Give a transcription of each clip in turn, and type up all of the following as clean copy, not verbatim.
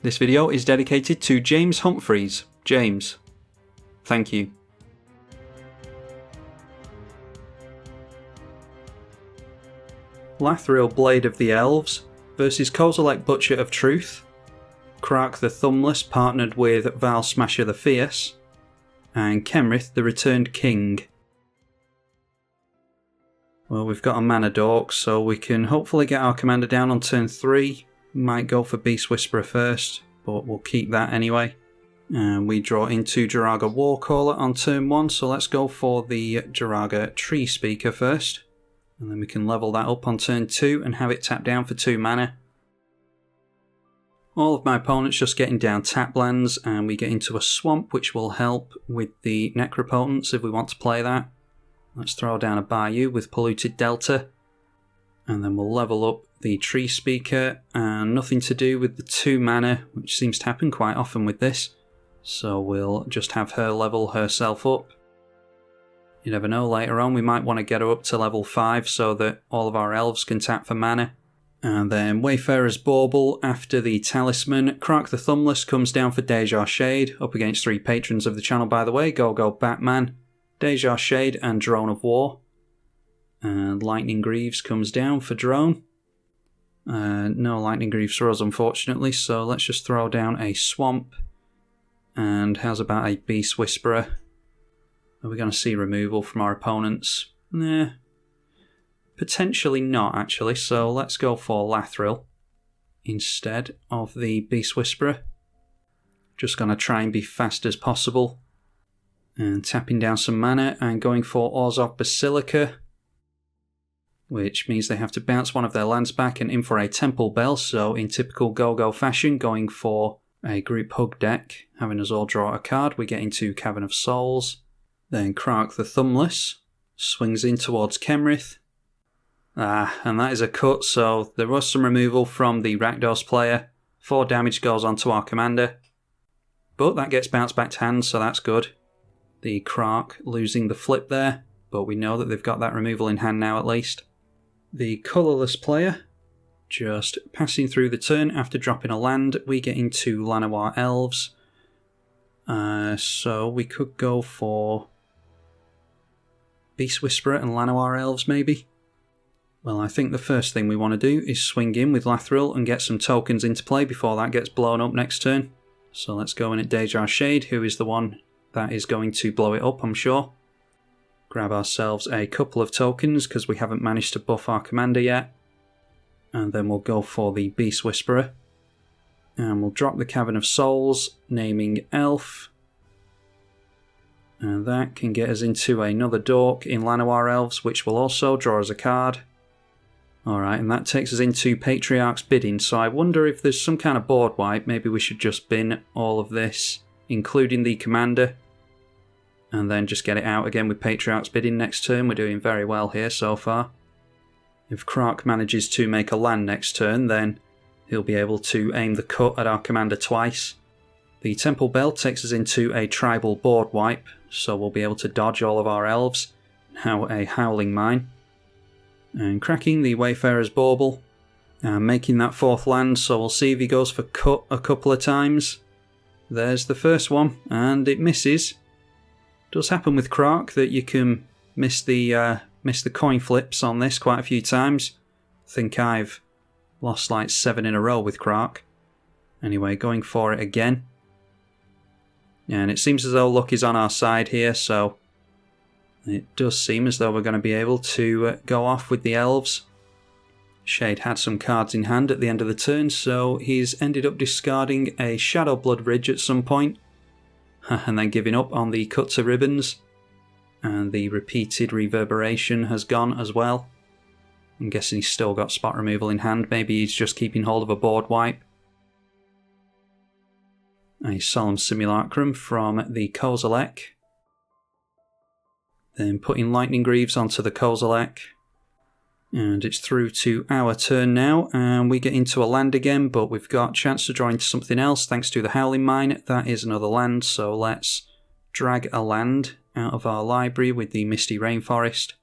This video is dedicated to James Humphreys. James, thank you. Lathril Blade of the Elves versus Kozilek Butcher of Truth, Krark the Thumbless partnered with Val Smasher the Fierce, and Kenrith the Returned King. Well, we've got a mana dork, so we can hopefully get our commander down on turn 3. Might go for Beast Whisperer first, but we'll keep that anyway. And we draw into Jiraga Warcaller on turn 1, so let's go for the Jiraga Tree Speaker first. And then we can level that up on turn 2 and have it tap down for 2 mana. All of my opponents just getting down tap lands, and we get into a swamp, which will help with the Necropotence if we want to play that. Let's throw down a Bayou with Polluted Delta. And then we'll level up the Tree Speaker, and nothing to do with the 2 mana, which seems to happen quite often with this. So we'll just have her level herself up. You never know, later on we might want to get her up to level 5 so that all of our elves can tap for mana. And then Wayfarer's Bauble after the Talisman. Krark the Thumbless comes down for Deja Shade, up against 3 patrons of the channel by the way, Go Batman, Deja Shade and Drone of War. And Lightning Greaves comes down for Drone. No Lightning Greaves for us unfortunately, so let's just throw down a Swamp. And how's about a Beast Whisperer? Are we going to see removal from our opponents? Nah. Potentially not actually, so let's go for Lathril instead of the Beast Whisperer. Just going to try and be fast as possible. And tapping down some mana and going for Orzhov Basilica, which means they have to bounce one of their lands back and in for a Temple Bell, so in typical Go-Go fashion, going for a group hug deck, having us all draw a card. We get into Cavern of Souls. Then Krark the Thumbless swings in towards Kenrith. And that is a cut, so there was some removal from the Rakdos player. 4 damage goes onto our commander. But that gets bounced back to hand, so that's good. The Krark losing the flip there, but we know that they've got that removal in hand now at least. The colourless player, just passing through the turn after dropping a land, we get into Llanowar Elves. So we could go for Beast Whisperer and Llanowar Elves maybe? Well, I think the first thing we want to do is swing in with Lathril and get some tokens into play before that gets blown up next turn. So let's go in at Deja Shade, who is the one that is going to blow it up, I'm sure. Grab ourselves a couple of tokens because we haven't managed to buff our commander yet. And then we'll go for the Beast Whisperer. And we'll drop the Cavern of Souls, naming Elf. And that can get us into another dork in Llanowar Elves, which will also draw us a card. Alright, and that takes us into Patriarch's Bidding, so I wonder if there's some kind of board wipe. Maybe we should just bin all of this, including the commander, and then just get it out again with Patriarch's Bidding next turn. We're doing very well here so far. If Krark manages to make a land next turn, then he'll be able to aim the cut at our commander twice. The Temple Bell takes us into a tribal board wipe, so we'll be able to dodge all of our elves. Now a Howling Mine. And cracking the Wayfarer's Bauble. And making that 4th land, so we'll see if he goes for cut a couple of times. There's the first one, and it misses. Does happen with Krark that you can miss the coin flips on this quite a few times. I think I've lost like 7 in a row with Krark. Anyway, going for it again. And it seems as though luck is on our side here, so it does seem as though we're going to be able to go off with the elves. Shade had some cards in hand at the end of the turn, so he's ended up discarding a Shadowblood Ridge at some point, and then giving up on the cut to ribbons. And the repeated reverberation has gone as well. I'm guessing he's still got spot removal in hand. Maybe he's just keeping hold of a board wipe. A Solemn Simulacrum from the Kozilek. Then putting Lightning Greaves onto the Kozilek. And it's through to our turn now, and we get into a land again, but we've got a chance to draw into something else thanks to the Howling Mine. That is another land, so let's drag a land out of our library with the Misty Rainforest.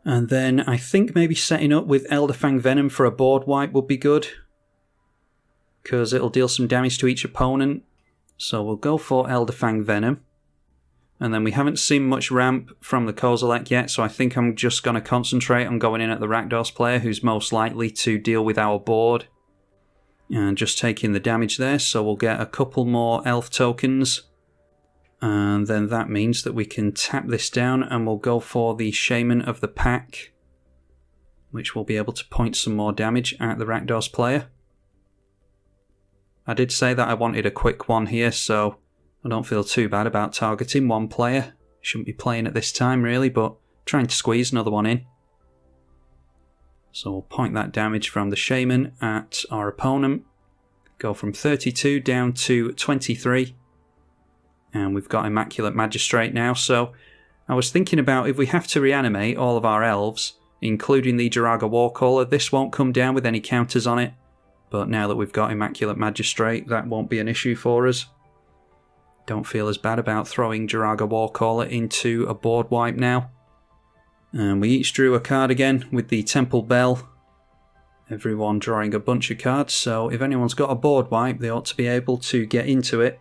And then I think maybe setting up with Elderfang Venom for a board wipe would be good, because it'll deal some damage to each opponent. So we'll go for Elderfang Venom. And then we haven't seen much ramp from the Kozilek yet, so I think I'm just going to concentrate on going in at the Rakdos player, who's most likely to deal with our board. And just taking the damage there, so we'll get a couple more elf tokens. And then that means that we can tap this down, and we'll go for the Shaman of the Pack, which will be able to point some more damage at the Rakdos player. I did say that I wanted a quick one here, so I don't feel too bad about targeting one player. Shouldn't be playing at this time really, but trying to squeeze another one in. So we'll point that damage from the Shaman at our opponent. Go from 32 down to 23. And we've got Immaculate Magistrate now, so I was thinking about if we have to reanimate all of our elves, including the Jiraga Warcaller, this won't come down with any counters on it. But now that we've got Immaculate Magistrate, that won't be an issue for us. Don't feel as bad about throwing Jiraga Warcaller into a board wipe now. And we each drew a card again with the Temple Bell. Everyone drawing a bunch of cards, so if anyone's got a board wipe, they ought to be able to get into it.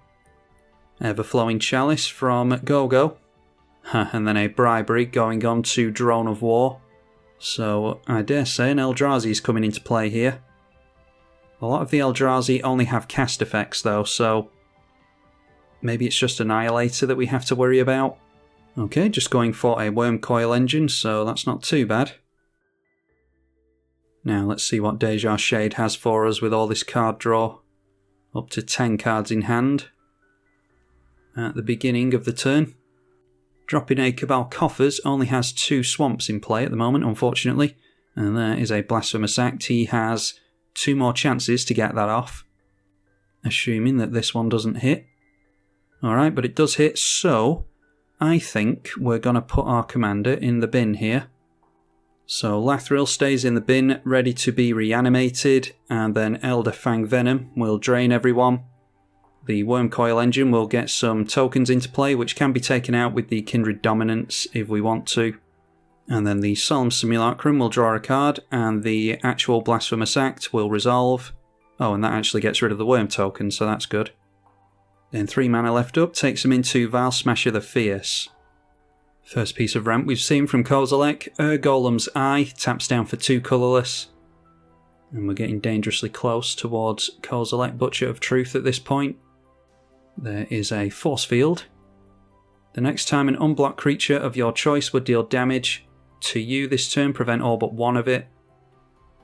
Everflowing Chalice from Gogo. And then a Bribery going on to Drone of War. So I dare say an Eldrazi is coming into play here. A lot of the Eldrazi only have cast effects though, so maybe it's just Annihilator that we have to worry about. Okay, just going for a Wormcoil Engine, so that's not too bad. Now let's see what Deja Shade has for us with all this card draw. Up to 10 cards in hand at the beginning of the turn. Dropping a Cabal Coffers only has 2 swamps in play at the moment, unfortunately. And there is a Blasphemous Act. He has 2 more chances to get that off, assuming that this one doesn't hit. Alright, but it does hit, so I think we're going to put our commander in the bin here. So Lathril stays in the bin, ready to be reanimated, and then Elderfang Venom will drain everyone. The Wormcoil Engine will get some tokens into play, which can be taken out with the Kindred Dominance if we want to. And then the Solemn Simulacrum will draw a card, and the actual Blasphemous Act will resolve. Oh, and that actually gets rid of the Worm token, so that's good. Then 3 mana left up takes him into Vile Smasher the Fierce. First piece of ramp we've seen from Kozilek, Golem's Eye, taps down for 2 colourless. And we're getting dangerously close towards Kozilek, Butcher of Truth at this point. There is a Force Field. The next time an unblocked creature of your choice would deal damage to you this turn, prevent all but one of it.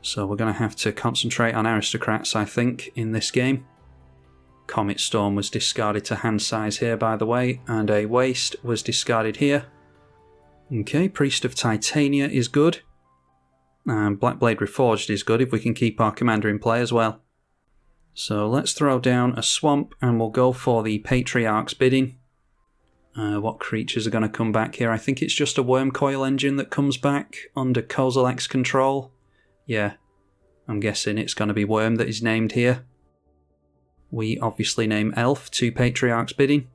So we're going to have to concentrate on Aristocrats, I think, in this game. Comet Storm was discarded to hand size here, by the way, and a Waste was discarded here. Okay, Priest of Titania is good. And Blackblade Reforged is good if we can keep our commander in play as well. So let's throw down a Swamp and we'll go for the Patriarch's Bidding. What creatures are going to come back here? I think it's just a Wormcoil Engine that comes back under Kozilek's control. Yeah, I'm guessing it's going to be Worm that is named here. We obviously name Elf to Patriarch's Bidding.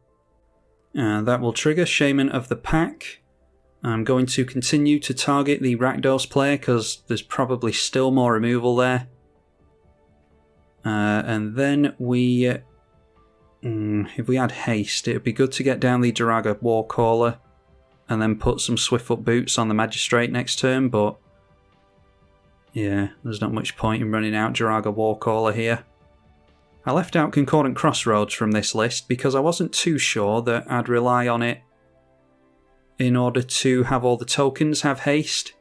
And that will trigger Shaman of the Pack. I'm going to continue to target the Rakdos player because there's probably still more removal there. And then we... if we had haste, it would be good to get down the Jiraga Warcaller and then put some Swiftfoot Boots on the Magistrate next turn, but yeah, there's not much point in running out Jiraga Warcaller here. I left out Concordant Crossroads from this list because I wasn't too sure that I'd rely on it in order to have all the tokens have haste.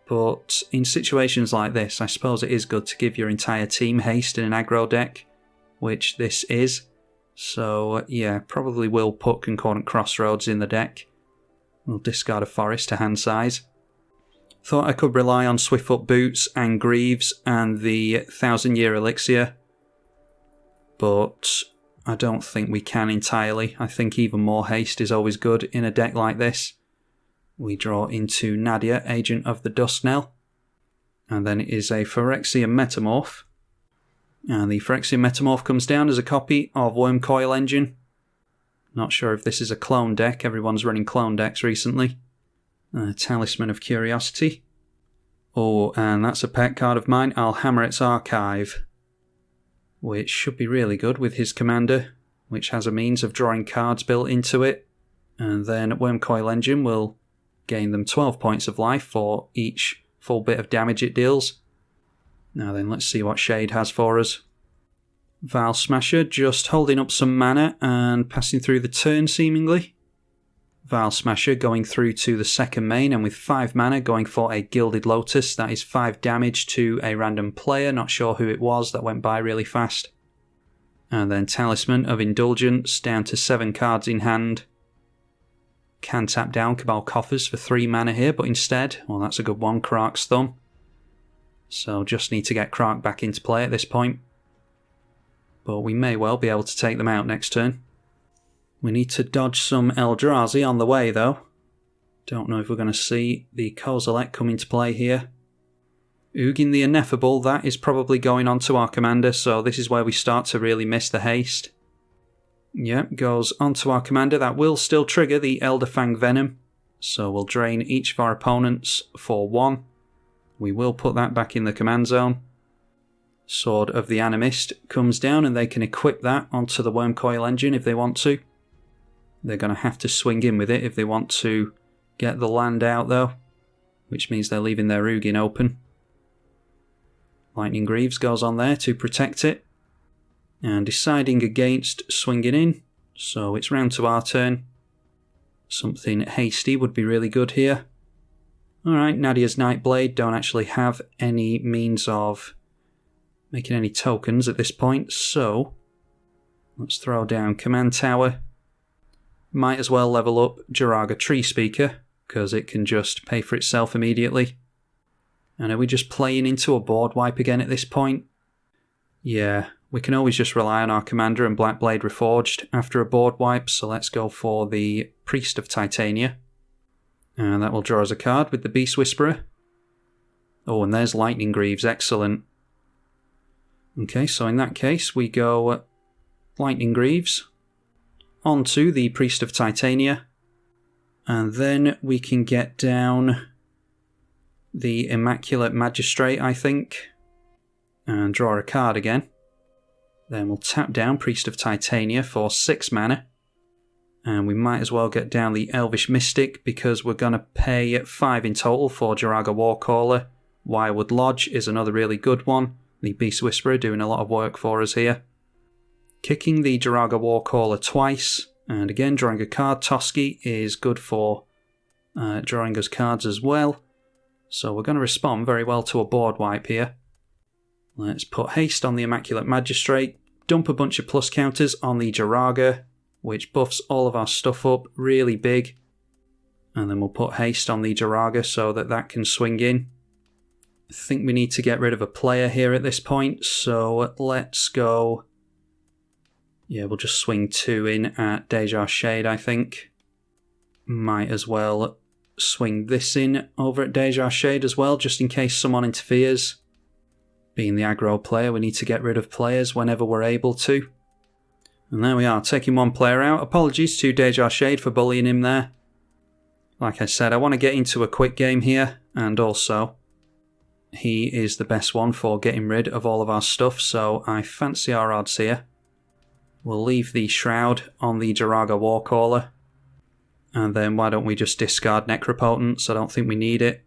But in situations like this, I suppose it is good to give your entire team haste in an aggro deck, which this is. So yeah, probably will put Concordant Crossroads in the deck. We'll discard a Forest to hand size. Thought I could rely on Swiftfoot Boots and Greaves and the 1000 Year Elixir, but I don't think we can entirely. I think even more haste is always good in a deck like this. We draw into Nadia, Agent of the Dusknell. And then it is a Phyrexian Metamorph. And the Phyrexian Metamorph comes down as a copy of Wormcoil Engine. Not sure if this is a clone deck. Everyone's running clone decks recently. Talisman of Curiosity. Oh, and that's a pet card of mine, Alhamret's Archive. Which should be really good with his commander, which has a means of drawing cards built into it. And then Wormcoil Engine will gain them 12 points of life for each full bit of damage it deals. Now then, let's see what Shade has for us. Vial Smasher just holding up some mana and passing through the turn seemingly. Vial Smasher going through to the second main and with 5 mana going for a Gilded Lotus. That is 5 damage to a random player, not sure who it was, that went by really fast. And then Talisman of Indulgence down to 7 cards in hand. Can tap down Cabal Coffers for 3 mana here, but instead, well, that's a good one, Krark's Thumb. So just need to get Krark back into play at this point. But we may well be able to take them out next turn. We need to dodge some Eldrazi on the way though. Don't know if we're going to see the Kozilek come into play here. Ugin the Ineffable, that is probably going on to our commander, so this is where we start to really miss the haste. Yep, goes onto our commander. That will still trigger the Elderfang Venom, so we'll drain each of our opponents for 1. We will put that back in the command zone. Sword of the Animist comes down and they can equip that onto the Wormcoil Engine if they want to. They're going to have to swing in with it if they want to get the land out though, which means they're leaving their Ugin open. Lightning Greaves goes on there to protect it. And deciding against swinging in, so it's round to our turn. Something hasty would be really good here. Alright, Nadia's Nightblade don't actually have any means of making any tokens at this point, so let's throw down Command Tower. Might as well level up Jiraga Tree Speaker, because it can just pay for itself immediately. And are we just playing into a board wipe again at this point? Yeah, we can always just rely on our commander and Blackblade Reforged after a board wipe, so let's go for the Priest of Titania. And that will draw us a card with the Beast Whisperer. Oh, and there's Lightning Greaves, excellent. Okay, so in that case we go Lightning Greaves onto the Priest of Titania, and then we can get down the Immaculate Magistrate, I think, and draw a card again. Then we'll tap down Priest of Titania for 6 mana, and we might as well get down the Elvish Mystic because we're going to pay 5 in total for Jiraga Warcaller. Wirewood Lodge is another really good one. The Beast Whisperer doing a lot of work for us here. Kicking the Jiraga Warcaller twice, and again drawing a card. Toski is good for drawing us cards as well. So we're going to respond very well to a board wipe here. Let's put haste on the Immaculate Magistrate, dump a bunch of plus counters on the Jiraga, which buffs all of our stuff up really big. And then we'll put haste on the Jiraga so that that can swing in. I think we need to get rid of a player here at this point, so let's go. Yeah, we'll just swing 2 in at Deja Shade, I think. Might as well swing this in over at Deja Shade as well, just in case someone interferes. Being the aggro player, we need to get rid of players whenever we're able to. And there we are, taking one player out. Apologies to Deja Shade for bullying him there. Like I said, I want to get into a quick game here, and also he is the best one for getting rid of all of our stuff, so I fancy our odds here. We'll leave the Shroud on the Jiraga Warcaller. And then why don't we just discard Necropotence? I don't think we need it.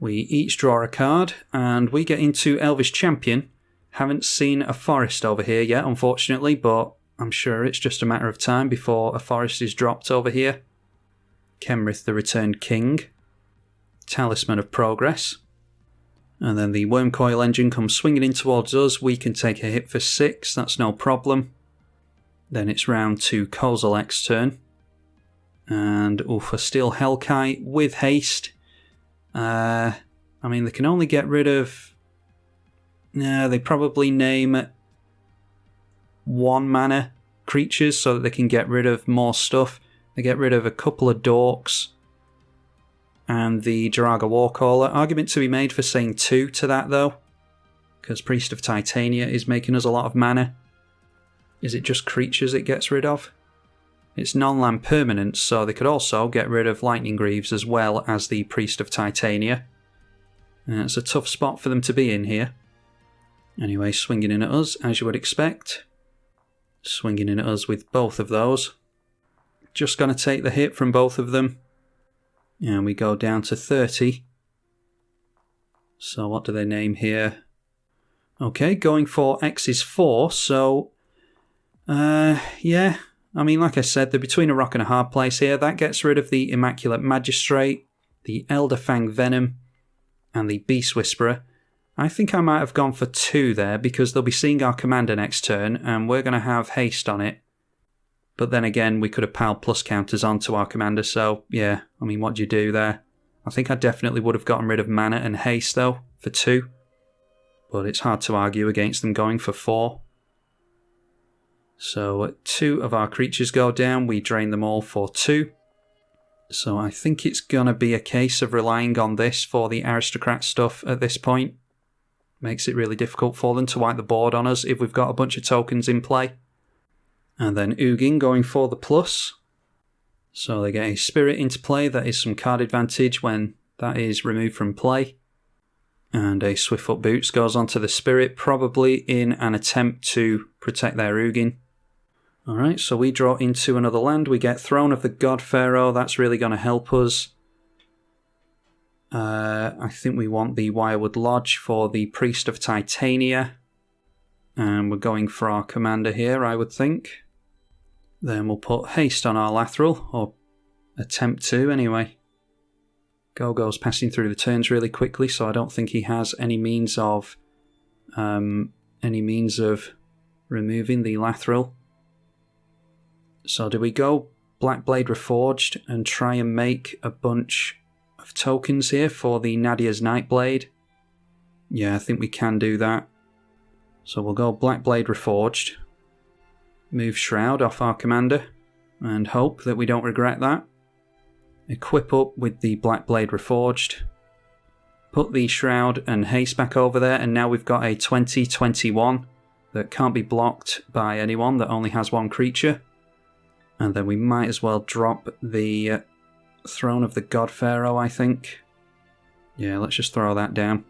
We each draw a card, and we get into Elvish Champion. Haven't seen a forest over here yet, unfortunately, but I'm sure it's just a matter of time before a forest is dropped over here. Kenrith the Returned King. Talisman of Progress. And then the Wormcoil Engine comes swinging in towards us. We can take a hit for 6, that's no problem. Then it's round to Kozilek's turn. And for Steel Hellkite with haste. I mean, they can only get rid of. They probably name 1 mana creatures so that they can get rid of more stuff. They get rid of a couple of Dorks. and the Jaraga Warcaller. Argument to be made for saying 2 to that though, because Priest of Titania is making us a lot of mana. Is it just creatures it gets rid of? It's non-land permanents, so they could also get rid of Lightning Greaves as well as the Priest of Titania. It's a tough spot for them to be in here. Anyway, swinging in at us, as you would expect. Swinging in at us with both of those. Just going to take the hit from both of them. And we go down to 30. So what do they name here? Okay, going for X is 4, so... yeah, I mean, like I said, they're between a rock and a hard place here. That gets rid of the Immaculate Magistrate, the Elder Fang Venom, and the Beast Whisperer. I think I might have gone for 2 there, because they'll be seeing our commander next turn, and we're going to have haste on it. But then again, we could have piled plus counters onto our commander, so yeah, I mean, what do you do there? I think I definitely would have gotten rid of mana and haste, though, for 2. But it's hard to argue against them going for 4. So 2 of our creatures go down, we drain them all for 2. So I think it's going to be a case of relying on this for the aristocrat stuff at this point. Makes it really difficult for them to wipe the board on us if we've got a bunch of tokens in play. And then Ugin going for the plus. So they get a Spirit into play, that is some card advantage when that is removed from play. And a Swiftfoot Boots goes onto the Spirit, probably in an attempt to protect their Ugin. Alright, so we draw into another land, we get Throne of the God Pharaoh, that's really going to help us. I think we want the Wirewood Lodge for the Priest of Titania. And we're going for our commander here, I would think. Then we'll put haste on our Lathril, or attempt to anyway. Gogo's passing through the turns really quickly, so I don't think he has any means of removing the Lathril. So do we go Blackblade Reforged and try and make a bunch of tokens here for the Nadia's Nightblade? Yeah, I think we can do that. So we'll go Blackblade Reforged, move Shroud off our commander, and hope that we don't regret that. Equip up with the Blackblade Reforged, put the Shroud and Haste back over there, and now we've got a 20/21 that can't be blocked by anyone that only has 1 creature. And then we might as well drop the Throne of the God Pharaoh, I think. Yeah, let's just throw that down.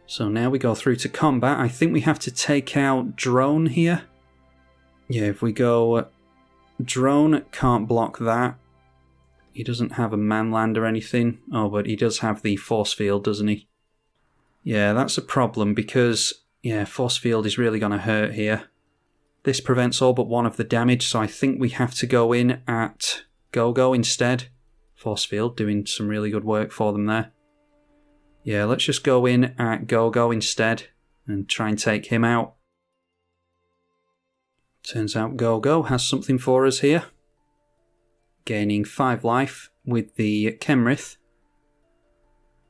So now we go through to combat. I think we have to take out Drone here. Yeah, if we go Drone, can't block that. He doesn't have a manland or anything. Oh, but he does have the Force Field, doesn't he? Yeah, that's a problem because, yeah, Force Field is really going to hurt here. This prevents all but 1 of the damage, so I think we have to go in at Gogo instead. Force Field doing some really good work for them there. Yeah, let's just go in at Gogo instead and try and take him out. Turns out Gogo has something for us here. Gaining 5 life with the Kemrith,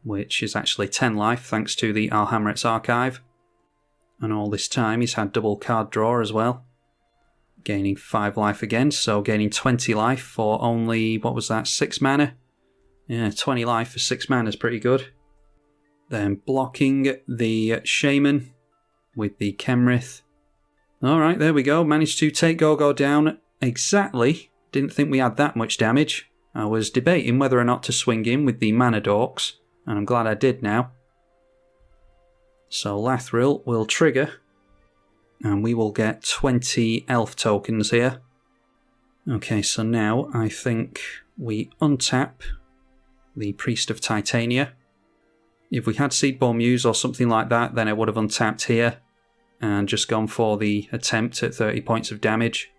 which is actually 10 life thanks to the Alhamret's Archive. And all this time he's had double card draw as well. Gaining 5 life again, so gaining 20 life for only, what was that, 6 mana? Yeah, 20 life for 6 mana is pretty good. Then blocking the Shaman with the Kemrith. Alright, there we go, managed to take Gogo down exactly. Didn't think we had that much damage. I was debating whether or not to swing in with the Mana Dorks, and I'm glad I did now. So Lathril will trigger, and we will get 20 elf tokens here. Okay, so now I think we untap the Priest of Titania. If we had Seedball Muse or something like that, then I would have untapped here and just gone for the attempt at 30 points of damage.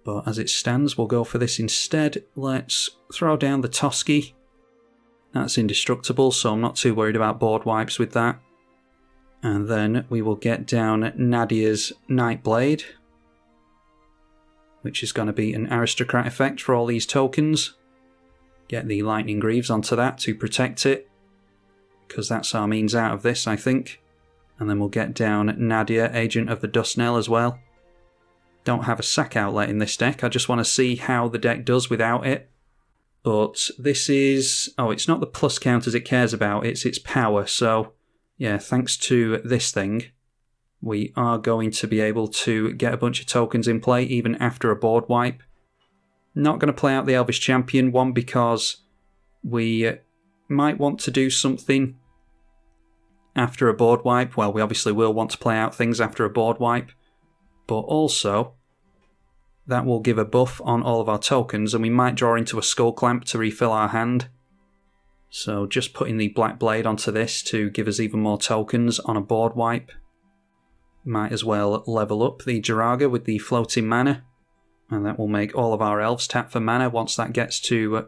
But as it stands, we'll go for this instead. Let's throw down the Toski. That's indestructible, so I'm not too worried about board wipes with that. And then we will get down Nadia's Nightblade, which is going to be an aristocrat effect for all these tokens. Get the Lightning Greaves onto that to protect it, because that's our means out of this, I think. And then we'll get down Nadia, Agent of the Dustnell as well. Don't have a sack outlet in this deck, I just want to see how the deck does without it. But this is... oh, it's not the plus counters it cares about, it's its power. So, yeah, thanks to this thing, we are going to be able to get a bunch of tokens in play, even after a board wipe. Not going to play out the Elvish Champion, one, because we might want to do something after a board wipe. Well, we obviously will want to play out things after a board wipe, but also that will give a buff on all of our tokens, and we might draw into a Skull Clamp to refill our hand. So just putting the Black Blade onto this to give us even more tokens on a board wipe. Might as well level up the Jiraga with the floating mana, and that will make all of our elves tap for mana once that gets to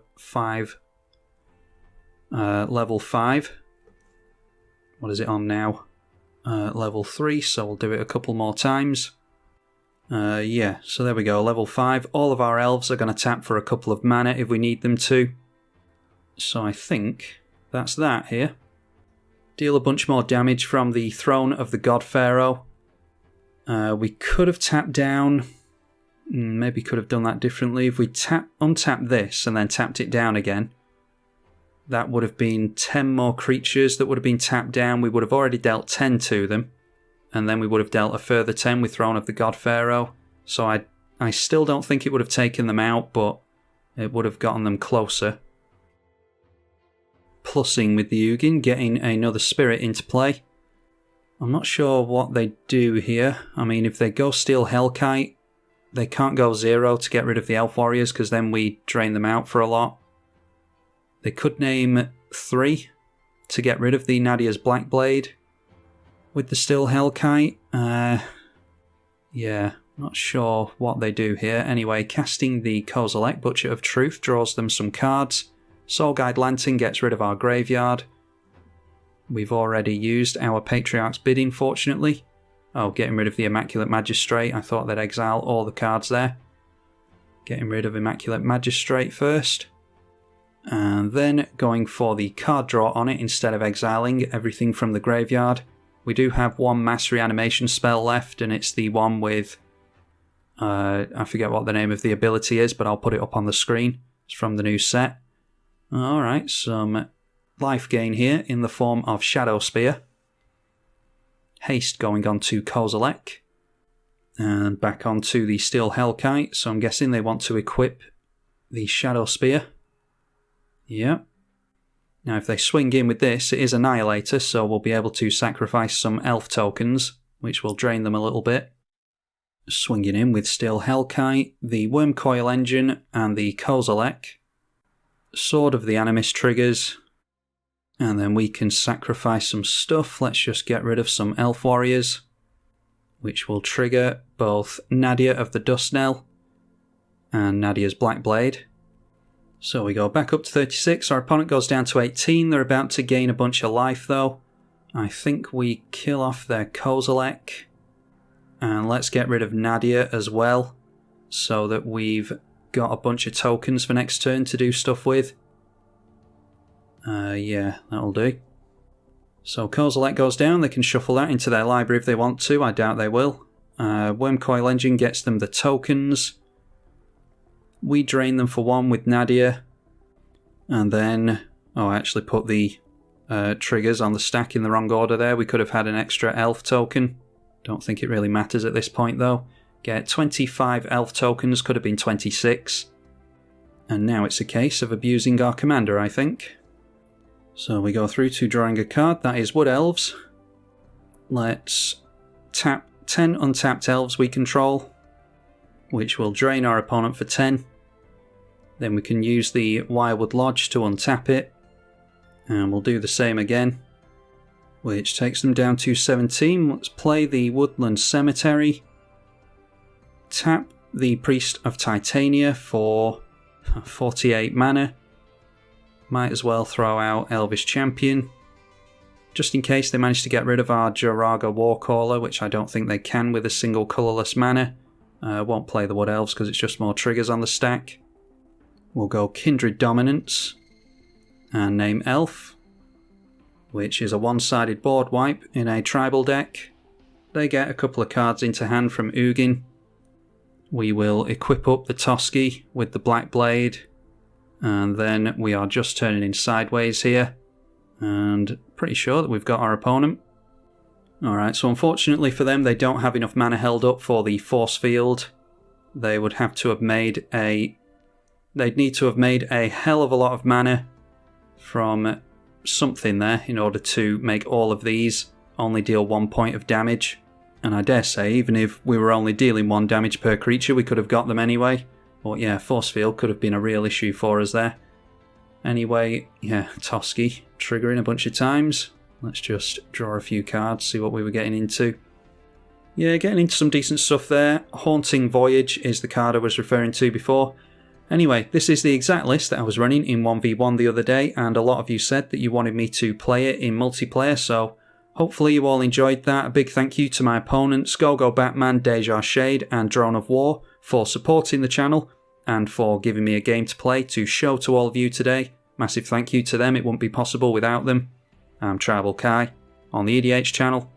level 5. What is it on now? Level 3, so we'll do it a couple more times. Yeah, so there we go, level 5. All of our elves are going to tap for a couple of mana if we need them to. So I think that's that here. Deal a bunch more damage from the Throne of the God Pharaoh. We could have tapped down... maybe could have done that differently. If we untapped this and then tapped it down again, that would have been 10 more creatures that would have been tapped down. We would have already dealt 10 to them, and then we would have dealt a further 10 with Throne of the God Pharaoh. So I still don't think it would have taken them out, but it would have gotten them closer. Plussing with the Ugin, getting another spirit into play. I'm not sure what they do here. I mean, if they go Steel Hellkite, they can't go 0 to get rid of the Elf Warriors, because then we drain them out for a lot. They could name 3 to get rid of the Nadia's Blackblade with the Steel Hellkite. Yeah, not sure what they do here. Anyway, casting the Kozilek, Butcher of Truth, draws them some cards. Soul Guide Lantern gets rid of our graveyard. We've already used our Patriarch's Bidding, fortunately. Oh, getting rid of the Immaculate Magistrate. I thought they'd exile all the cards there. Getting rid of Immaculate Magistrate first. And then going for the card draw on it instead of exiling everything from the graveyard. We do have one Mass Reanimation spell left, and it's the one with... I forget what the name of the ability is, but I'll put it up on the screen. It's from the new set. Alright, some life gain here in the form of Shadow Spear. Haste going on to Kozilek. And back onto the Steel Hellkite, so I'm guessing they want to equip the Shadow Spear. Yeah. Now if they swing in with this, it is Annihilator, so we'll be able to sacrifice some elf tokens, which will drain them a little bit. Swinging in with Steel Hellkite, the Wormcoil Engine, and the Kozilek. Sword of the Animist triggers. And then we can sacrifice some stuff. Let's just get rid of some Elf Warriors, which will trigger both Nadia of the Dust Knell and Nadia's Blackblade. So we go back up to 36. Our opponent goes down to 18. They're about to gain a bunch of life, though. I think we kill off their Kozilek. And let's get rid of Nadia as well, so that we've got a bunch of tokens for next turn to do stuff with. Yeah, that'll do. So Kozilek goes down. They can shuffle that into their library if they want to. I doubt they will. Wormcoil Engine gets them the tokens. We drain them for 1 with Nadia. And then... oh, I actually put the triggers on the stack in the wrong order there. We could have had an extra elf token. Don't think it really matters at this point, though. Get 25 elf tokens, could have been 26. And now it's a case of abusing our commander, I think. So we go through to drawing a card. That is Wood Elves. Let's tap 10 untapped elves we control, which will drain our opponent for 10. Then we can use the Wirewood Lodge to untap it. And we'll do the same again, which takes them down to 17. Let's play the Woodland Cemetery. Tap the Priest of Titania for 48 mana. Might as well throw out Elvish Champion, just in case they manage to get rid of our Jiraga Warcaller, which I don't think they can with a single colourless mana. Won't play the Wood Elves because it's just more triggers on the stack. We'll go Kindred Dominance and name Elf, which is a one-sided board wipe in a tribal deck. They get a couple of cards into hand from Ugin. We will equip up the Toski with the Blackblade And then we are just turning in sideways here. And pretty sure that we've got our opponent. Alright, so unfortunately for them, they don't have enough mana held up for the force field. They would have to have made a... They'd need to have made a hell of a lot of mana from something there in order to make all of these only deal 1 point of damage. And I dare say, even if we were only dealing 1 damage per creature, we could have got them anyway. But yeah, force field could have been a real issue for us there. Anyway, yeah, Toski triggering a bunch of times. Let's just draw a few cards, see what we were getting into. Yeah, getting into some decent stuff there. Haunting Voyage is the card I was referring to before. Anyway, this is the exact list that I was running in 1v1 the other day, and a lot of you said that you wanted me to play it in multiplayer, so hopefully you all enjoyed that. A big thank you to my opponents, Go Batman, Deja Shade and Drone of War, for supporting the channel and for giving me a game to play to show to all of you today. Massive thank you to them, it wouldn't be possible without them. I'm tribalkai on the EDH channel.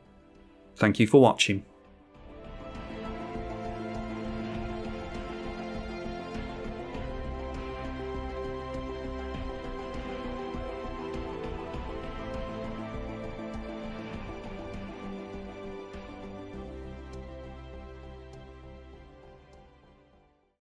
Thank you for watching.